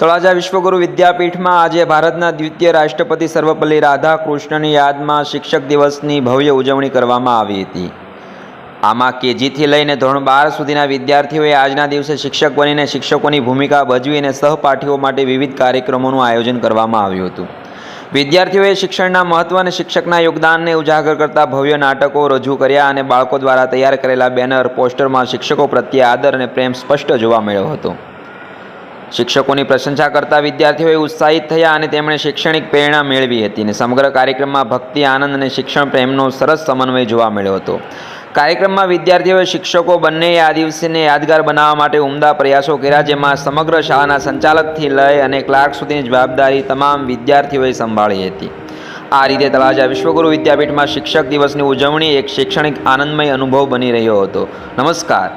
તળાજા વિશ્વગુરુ વિદ્યાપીઠમાં આજે ભારતના દ્વિતીય રાષ્ટ્રપતિ સર્વપલ્લી રાધાકૃષ્ણની યાદમાં શિક્ષક દિવસની ભવ્ય ઉજવણી કરવામાં આવી હતી। આમાં કેજીથી લઈને ધોરણ 12 સુધીના વિદ્યાર્થીઓએ આજના દિવસે શિક્ષક બનીને શિક્ષકોની ભૂમિકા ભજવી અને સહપાઠીઓ માટે વિવિધ કાર્યક્રમોનું આયોજન કરવામાં આવ્યું હતું। વિદ્યાર્થીઓએ શિક્ષણના મહત્વ અને શિક્ષકના યોગદાનને ઉજાગર કરતા ભવ્ય નાટકો રજૂ કર્યા અને બાળકો દ્વારા તૈયાર કરેલા બેનર પોસ્ટરમાં શિક્ષકો પ્રત્યે આદર અને પ્રેમ સ્પષ્ટ જોવા મળ્યો હતો। શિક્ષકોની પ્રશંસા કરતા વિદ્યાર્થીઓએ ઉત્સાહિત થયા અને તેમણે શૈક્ષણિક પ્રેરણા મેળવી હતી અને સમગ્ર કાર્યક્રમમાં ભક્તિ, આનંદ અને શિક્ષણ પ્રેમનો સરસ સમન્વય જોવા મળ્યો હતો। કાર્યક્રમમાં વિદ્યાર્થીઓએ શિક્ષકો બંનેએ આ દિવસને યાદગાર બનાવવા માટે ઉમદા પ્રયાસો કર્યા, જેમાં સમગ્ર શાળાના સંચાલકથી લઈ અને ક્લાર્ક સુધીની જવાબદારી તમામ વિદ્યાર્થીઓએ સંભાળી હતી। આ રીતે તળાજા વિશ્વગુરુ વિદ્યાપીઠમાં શિક્ષક દિવસની ઉજવણી એક શૈક્ષણિક આનંદમય અનુભવ બની રહ્યો હતો। નમસ્કાર।